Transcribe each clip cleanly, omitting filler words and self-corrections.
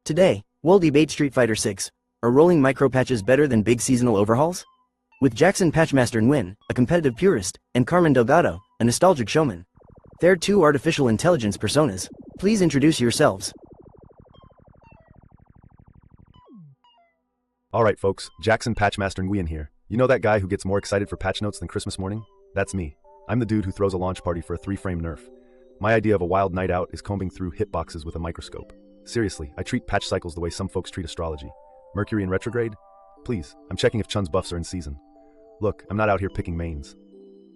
Today, we'll debate Street Fighter 6. Are rolling micro patches better than big seasonal overhauls? With Jackson Patchmaster Nguyen, a competitive purist, and Carmen Delgado, a nostalgic showman. They're two artificial intelligence personas. Please introduce yourselves. Alright folks, Jackson Patchmaster Nguyen here. You know that guy who gets more excited for patch notes than Christmas morning? That's me. I'm the dude who throws a launch party for a 3-frame nerf. My idea of a wild night out is combing through hitboxes with a microscope. Seriously, I treat patch cycles the way some folks treat astrology. Mercury in retrograde? Please, I'm checking if Chun's buffs are in season. Look, I'm not out here picking mains.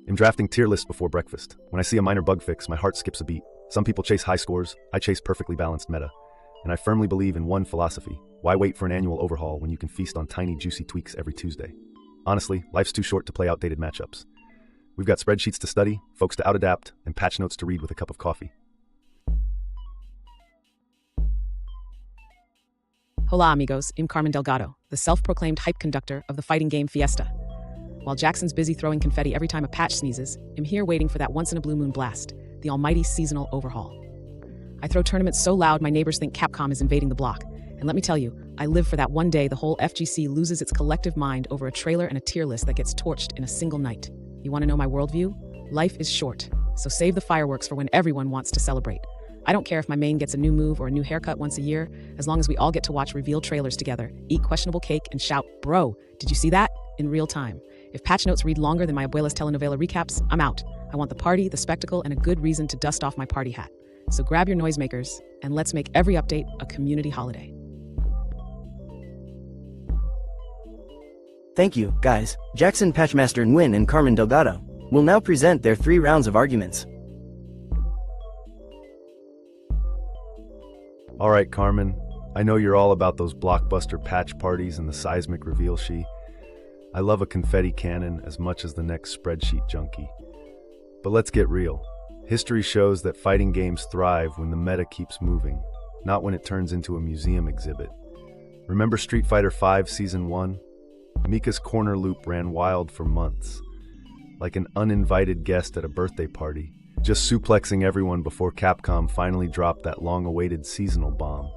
I'm drafting tier lists before breakfast. When I see a minor bug fix, my heart skips a beat. Some people chase high scores, I chase perfectly balanced meta. And I firmly believe in one philosophy. Why wait for an annual overhaul when you can feast on tiny juicy tweaks every Tuesday? Honestly, life's too short to play outdated matchups. We've got spreadsheets to study, folks to out-adapt, and patch notes to read with a cup of coffee. Hola amigos, I'm Carmen Delgado, the self-proclaimed hype conductor of the fighting game Fiesta. While Jackson's busy throwing confetti every time a patch sneezes, I'm here waiting for that once-in-a-blue-moon blast, the almighty seasonal overhaul. I throw tournaments so loud my neighbors think Capcom is invading the block. And let me tell you, I live for that one day the whole FGC loses its collective mind over a trailer and a tier list that gets torched in a single night. You want to know my worldview? Life is short, so save the fireworks for when everyone wants to celebrate. I don't care if my main gets a new move or a new haircut once a year, as long as we all get to watch reveal trailers together, eat questionable cake, and shout, "Bro, did you see that?" in real time. If patch notes read longer than my abuela's telenovela recaps, I'm out. I want the party, the spectacle, and a good reason to dust off my party hat. So grab your noisemakers, and let's make every update a community holiday. Thank you, guys. Jackson Patchmaster Nguyen and Carmen Delgado will now present their 3 rounds of arguments. Alright Carmen, I know you're all about those blockbuster patch parties and the seismic reveal she. I love a confetti cannon as much as the next spreadsheet junkie. But let's get real. History shows that fighting games thrive when the meta keeps moving, not when it turns into a museum exhibit. Remember Street Fighter V Season 1? Mika's corner loop ran wild for months, like an uninvited guest at a birthday party, just suplexing everyone before Capcom finally dropped that long-awaited seasonal bomb.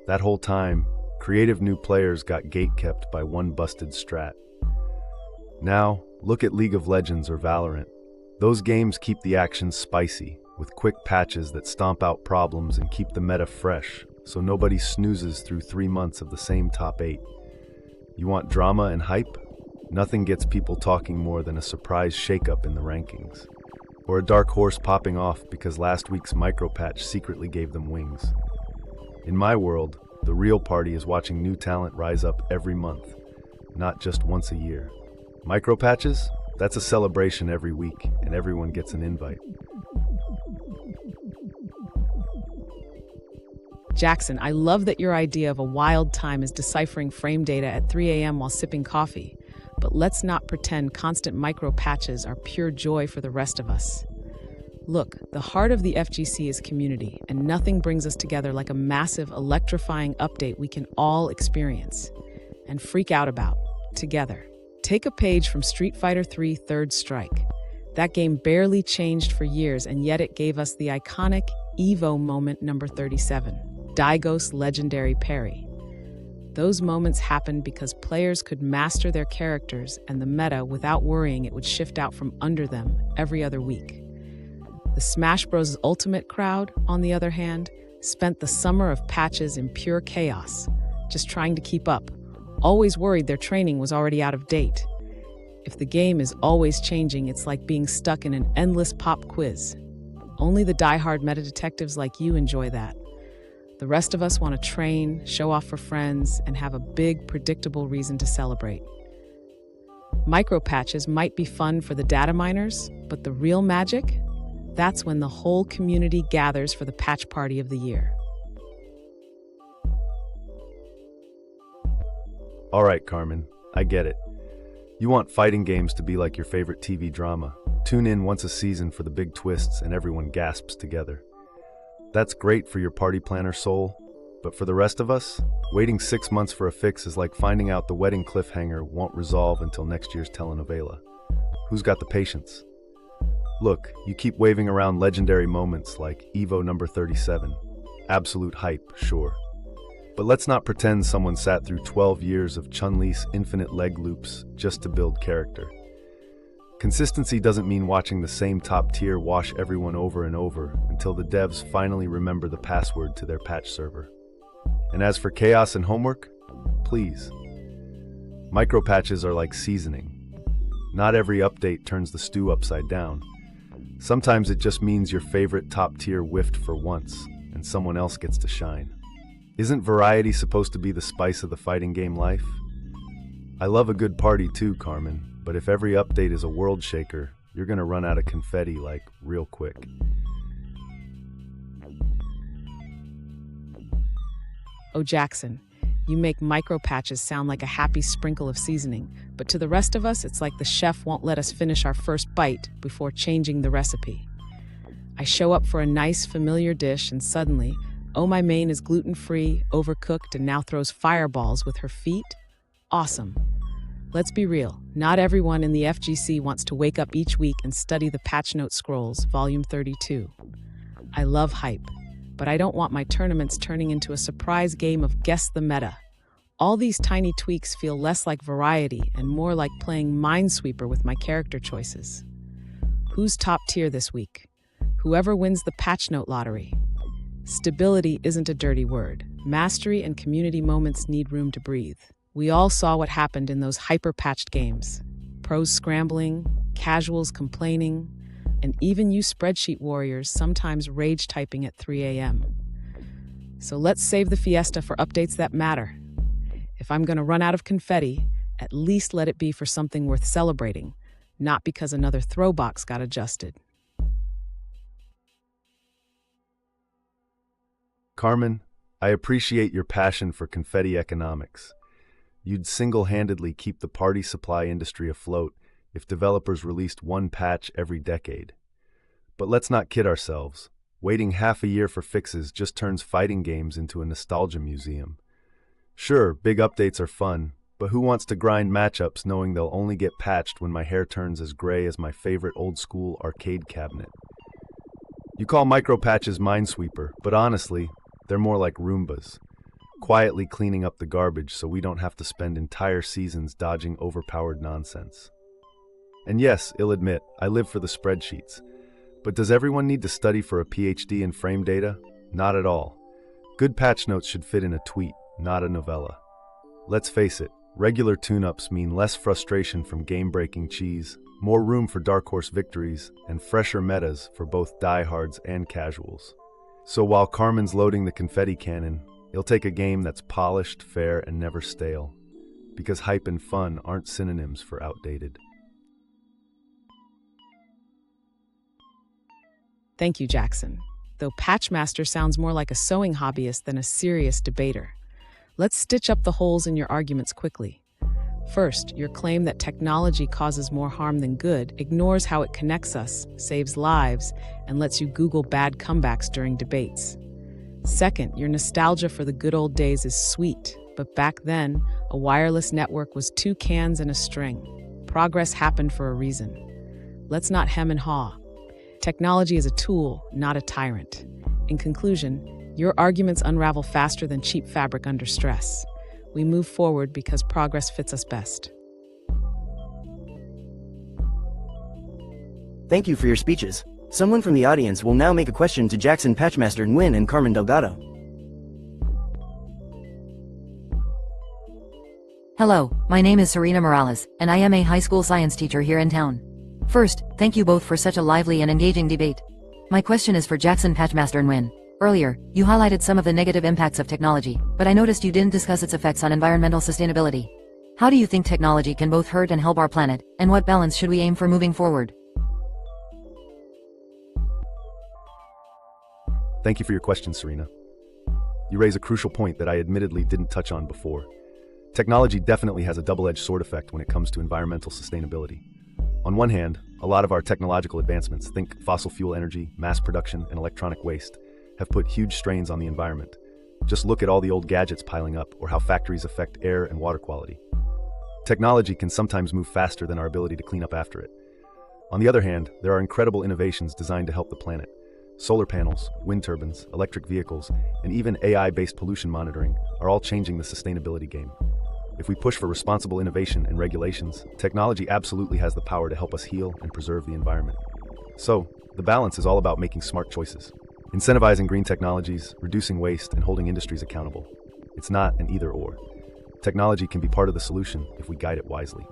That whole time, creative new players got gatekept by one busted strat. Now, look at League of Legends or Valorant. Those games keep the action spicy, with quick patches that stomp out problems and keep the meta fresh, so nobody snoozes through 3 months of the same top 8. You want drama and hype? Nothing gets people talking more than a surprise shakeup in the rankings. Or a dark horse popping off because last week's micropatch secretly gave them wings. In my world, the real party is watching new talent rise up every month, not just once a year. Micropatches? That's a celebration every week, and everyone gets an invite. Jackson, I love that your idea of a wild time is deciphering frame data at 3 a.m. while sipping coffee. But let's not pretend constant micro patches are pure joy for the rest of us. Look, the heart of the FGC is community, and nothing brings us together like a massive, electrifying update we can all experience and freak out about together. Take a page from Street Fighter 3 Third Strike. That game barely changed for years, and yet it gave us the iconic Evo moment number 37, Daigo's legendary parry. Those moments happened because players could master their characters and the meta without worrying it would shift out from under them every other week. The Smash Bros. Ultimate crowd, on the other hand, spent the summer of patches in pure chaos, just trying to keep up, always worried their training was already out of date. If the game is always changing, it's like being stuck in an endless pop quiz. Only the die-hard meta detectives like you enjoy that. The rest of us want to train, show off for friends, and have a big, predictable reason to celebrate. Micropatches might be fun for the data miners, but the real magic? That's when the whole community gathers for the patch party of the year. Alright Carmen, I get it. You want fighting games to be like your favorite TV drama. Tune in once a season for the big twists and everyone gasps together. That's great for your party planner soul, but for the rest of us, waiting 6 months for a fix is like finding out the wedding cliffhanger won't resolve until next year's telenovela. Who's got the patience? Look, you keep waving around legendary moments like Evo number 37. Absolute hype, sure. But let's not pretend someone sat through 12 years of Chun-Li's infinite leg loops just to build character. Consistency doesn't mean watching the same top tier wash everyone over and over until the devs finally remember the password to their patch server. And as for chaos and homework, please. Micro patches are like seasoning. Not every update turns the stew upside down. Sometimes it just means your favorite top tier whiffed for once, and someone else gets to shine. Isn't variety supposed to be the spice of the fighting game life? I love a good party too, Carmen, but if every update is a world shaker, you're gonna run out of confetti like real quick. Oh, Jackson, you make micro patches sound like a happy sprinkle of seasoning, but to the rest of us, it's like the chef won't let us finish our first bite before changing the recipe. I show up for a nice, familiar dish, and suddenly, oh, my main is gluten-free, overcooked, and now throws fireballs with her feet? Awesome. Let's be real, not everyone in the FGC wants to wake up each week and study the Patch Note Scrolls, Volume 32. I love hype, but I don't want my tournaments turning into a surprise game of Guess the Meta. All these tiny tweaks feel less like variety and more like playing Minesweeper with my character choices. Who's top tier this week? Whoever wins the Patch Note lottery. Stability isn't a dirty word. Mastery and community moments need room to breathe. We all saw what happened in those hyper-patched games. Pros scrambling, casuals complaining, and even you spreadsheet warriors sometimes rage typing at 3 a.m. So let's save the fiesta for updates that matter. If I'm going to run out of confetti, at least let it be for something worth celebrating, not because another throw box got adjusted. Carmen, I appreciate your passion for confetti economics. You'd single-handedly keep the party supply industry afloat if developers released one patch every decade. But let's not kid ourselves. Waiting half a year for fixes just turns fighting games into a nostalgia museum. Sure, big updates are fun, but who wants to grind matchups knowing they'll only get patched when my hair turns as gray as my favorite old-school arcade cabinet? You call micro patches Minesweeper, but honestly, they're more like Roombas, quietly cleaning up the garbage so we don't have to spend entire seasons dodging overpowered nonsense. And yes, I'll admit, I live for the spreadsheets. But does everyone need to study for a PhD in frame data? Not at all. Good patch notes should fit in a tweet, not a novella. Let's face it, regular tune-ups mean less frustration from game-breaking cheese, more room for dark horse victories, and fresher metas for both diehards and casuals. So while Carmen's loading the confetti cannon, he'll take a game that's polished, fair, and never stale. Because hype and fun aren't synonyms for outdated. Thank you, Jackson. Though Patchmaster sounds more like a sewing hobbyist than a serious debater. Let's stitch up the holes in your arguments quickly. First, your claim that technology causes more harm than good ignores how it connects us, saves lives, and lets you Google bad comebacks during debates. Second, your nostalgia for the good old days is sweet, but back then, a wireless network was 2 cans and a string. Progress happened for a reason. Let's not hem and haw. Technology is a tool, not a tyrant. In conclusion, your arguments unravel faster than cheap fabric under stress. We move forward because progress fits us best. Thank you for your speeches. Someone from the audience will now make a question to Jackson Patchmaster Nguyen and Carmen Delgado. Hello, my name is Serena Morales, and I am a high school science teacher here in town. First, thank you both for such a lively and engaging debate. My question is for Jackson Patchmaster Nguyen. Earlier, you highlighted some of the negative impacts of technology, but I noticed you didn't discuss its effects on environmental sustainability. How do you think technology can both hurt and help our planet, and what balance should we aim for moving forward? Thank you for your question, Serena. You raise a crucial point that I admittedly didn't touch on before. Technology definitely has a double-edged sword effect when it comes to environmental sustainability. On one hand, a lot of our technological advancements, think fossil fuel energy, mass production, and electronic waste, have put huge strains on the environment. Just look at all the old gadgets piling up or how factories affect air and water quality. Technology can sometimes move faster than our ability to clean up after it. On the other hand, there are incredible innovations designed to help the planet. Solar panels, wind turbines, electric vehicles, and even AI-based pollution monitoring are all changing the sustainability game. If we push for responsible innovation and regulations, technology absolutely has the power to help us heal and preserve the environment. So, the balance is all about making smart choices, incentivizing green technologies, reducing waste, and holding industries accountable. It's not an either-or. Technology can be part of the solution if we guide it wisely.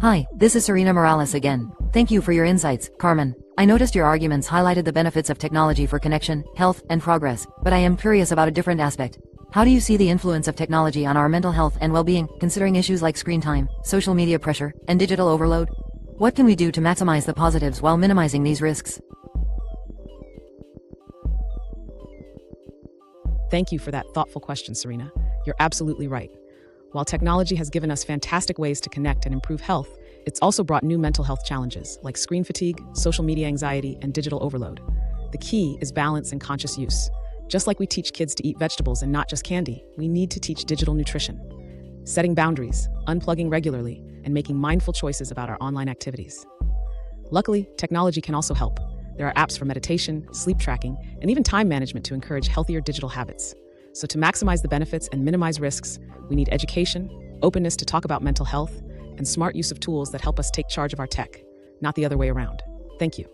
Hi, this is Serena Morales again. Thank you for your insights, Carmen. I noticed your arguments highlighted the benefits of technology for connection, health, and progress, but I am curious about a different aspect. How do you see the influence of technology on our mental health and well-being, considering issues like screen time, social media pressure, and digital overload? What can we do to maximize the positives while minimizing these risks? Thank you for that thoughtful question, Serena. You're absolutely right. While technology has given us fantastic ways to connect and improve health, it's also brought new mental health challenges like screen fatigue, social media anxiety, and digital overload. The key is balance and conscious use. Just like we teach kids to eat vegetables and not just candy, we need to teach digital nutrition. Setting boundaries, unplugging regularly, and making mindful choices about our online activities. Luckily, technology can also help. There are apps for meditation, sleep tracking, and even time management to encourage healthier digital habits. So to maximize the benefits and minimize risks, we need education, openness to talk about mental health, and smart use of tools that help us take charge of our tech, not the other way around. Thank you.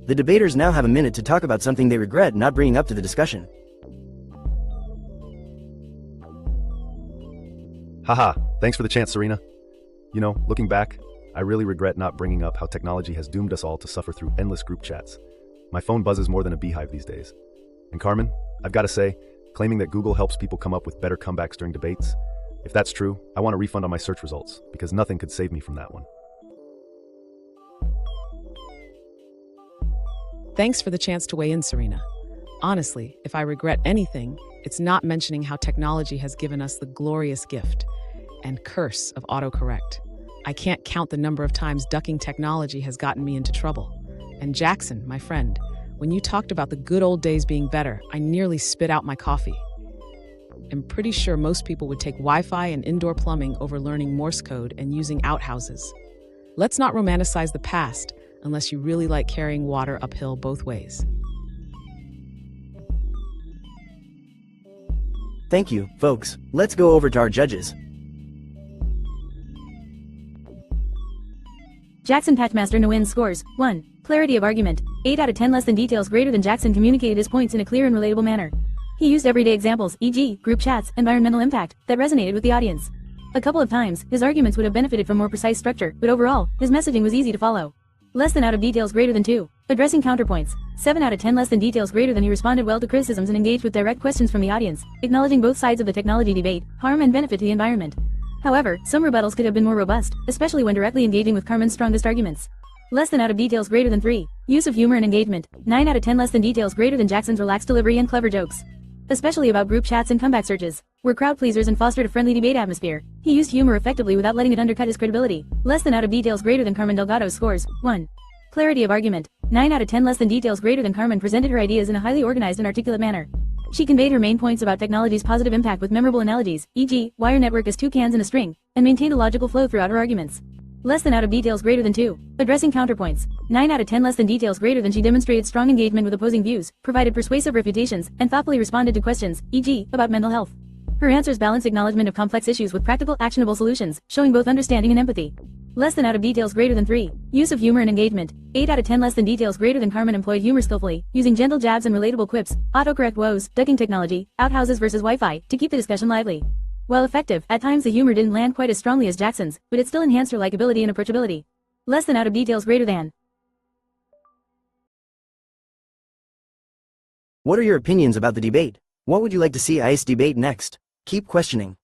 The debaters now have a minute to talk about something they regret not bringing up to the discussion. Haha, thanks for the chance, Serena. You know, looking back, I really regret not bringing up how technology has doomed us all to suffer through endless group chats. My phone buzzes more than a beehive these days. And Carmen, I've got to say, claiming that Google helps people come up with better comebacks during debates, if that's true, I want a refund on my search results, because nothing could save me from that one. Thanks for the chance to weigh in, Serena. Honestly, if I regret anything, it's not mentioning how technology has given us the glorious gift and curse of autocorrect. I can't count the number of times ducking technology has gotten me into trouble. And Jackson, my friend, when you talked about the good old days being better, I nearly spit out my coffee. I'm pretty sure most people would take Wi-Fi and indoor plumbing over learning Morse code and using outhouses. Let's not romanticize the past unless you really like carrying water uphill both ways. Thank you, folks. Let's go over to our judges. Jackson Patchmaster Nguyen scores 1. Clarity of argument, 8 out of 10 less than details greater than. Jackson communicated his points in a clear and relatable manner. He used everyday examples, e.g., group chats, environmental impact, that resonated with the audience. A couple of times, his arguments would have benefited from more precise structure, but overall, his messaging was easy to follow. Less than out of details greater than 2. Addressing counterpoints, 7 out of 10 less than details greater than. He responded well to criticisms and engaged with direct questions from the audience, acknowledging both sides of the technology debate, harm and benefit to the environment. However, some rebuttals could have been more robust, especially when directly engaging with Carmen's strongest arguments. Less than out of details greater than 3. Use of humor and engagement, 9 out of 10 less than details greater than. Jackson's relaxed delivery and clever jokes, especially about group chats and comeback searches, were crowd pleasers and fostered a friendly debate atmosphere. He used humor effectively without letting it undercut his credibility. Less than out of details greater than. Carmen Delgado's scores 1. Clarity of argument, 9 out of 10 less than details greater than. Carmen presented her ideas in a highly organized and articulate manner. She conveyed her main points about technology's positive impact with memorable analogies, e.g., wire network as 2 cans in a string, and maintained a logical flow throughout her arguments. Less than out of details greater than 2. Addressing counterpoints, 9 out of 10 less than details greater than. She demonstrated strong engagement with opposing views, provided persuasive refutations, and thoughtfully responded to questions, e.g., about mental health. Her answers balanced acknowledgement of complex issues with practical, actionable solutions, showing both understanding and empathy. Less than out of details greater than 3. Use of humor and engagement, 8 out of 10 less than details greater than. Carmen employed humor skillfully, using gentle jabs and relatable quips, autocorrect woes, ducking technology, outhouses versus Wi-Fi, to keep the discussion lively. While effective, at times the humor didn't land quite as strongly as Jackson's, but it still enhanced her likability and approachability. Less than out of details greater than. What are your opinions about the debate? What would you like to see ICE debate next? Keep questioning.